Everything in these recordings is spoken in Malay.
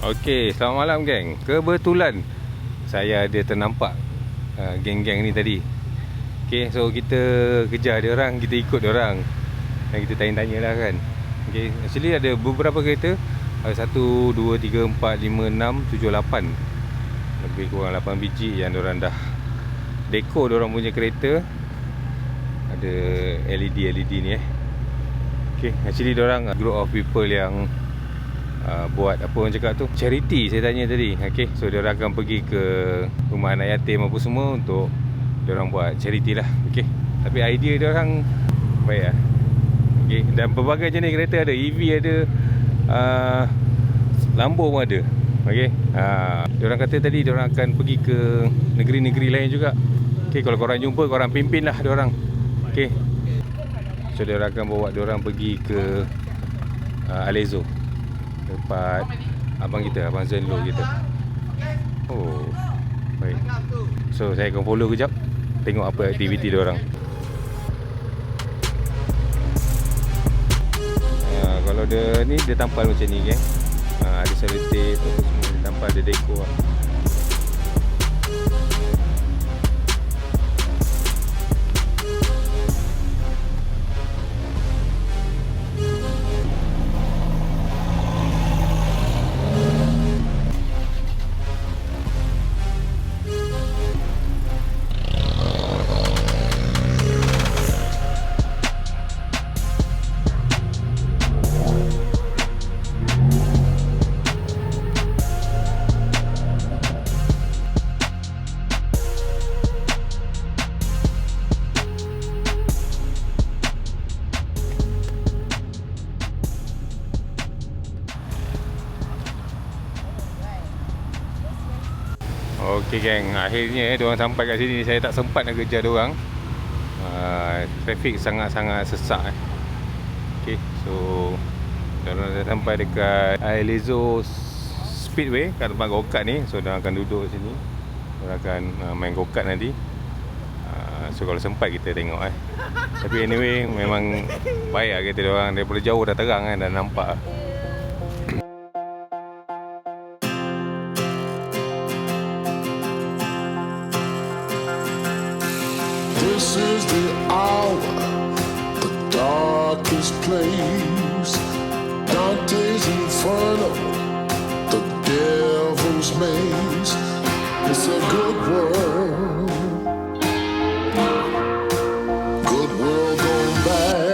Okey, selamat malam geng. Kebetulan saya ada ternampak geng-geng ni tadi. Okey, so kita kejar dia orang, kita ikut dia orang. Dan kita tanya-tanya lah kan. Okey, actually ada beberapa kereta. Ada 1, 2, 3, 4, 5, 6, 7, 8. Lebih kurang 8 biji yang dia orang dah dekor dia orang punya kereta. Ada LED ni Okey, actually dia orang group of people yang buat apa orang cakap tu, charity saya tanya tadi. Okay, so dia orang akan pergi ke rumah anak yatim apa semua untuk dia orang buat charity lah. Okay, tapi idea dia orang baik lah. Okay, dan pelbagai jenis kereta ada, EV ada, Lambo pun ada. Okay, dia orang kata tadi dia orang akan pergi ke negeri-negeri lain juga. Okay, kalau korang jumpa, korang pimpin lah dia orang. Okay, so dia orang akan bawa dia orang pergi ke Alezo, tempat abang kita, abang Zenlo kita. Oh, baik. So saya akan follow kejap, tengok apa aktiviti dia orang. Kalau dia ni, dia tampal macam ni geng. Ada selotip apa semua, dia tampal, ada dekor lah. Okey geng, akhirnya diorang sampai kat sini. Saya tak sempat nak kejar diorang. Trafik sangat-sangat sesak Okey, so diorang dah sampai dekat Alezo Speedway kat tempat go-kart ni. So diorang akan duduk sini, diorang akan main go-kart nanti. So kalau sempat kita tengok Tapi anyway, memang baik lah kereta diorang. Daripada jauh dah terang kan, dah nampak. This is the hour, the darkest place. Dante's Inferno, the devil's maze. It's a good world, good world gone bad.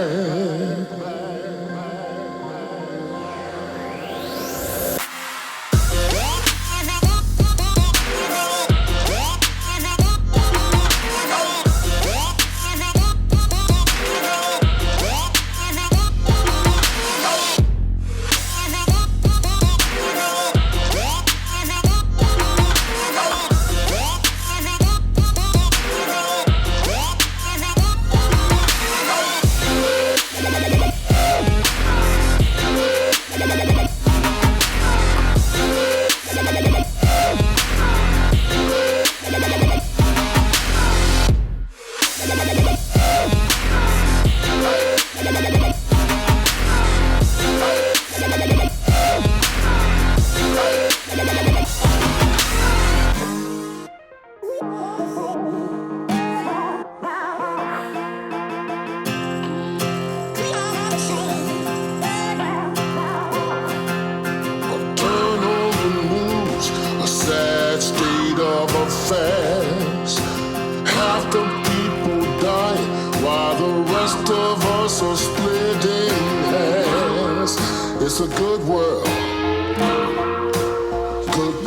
It's a good world. Good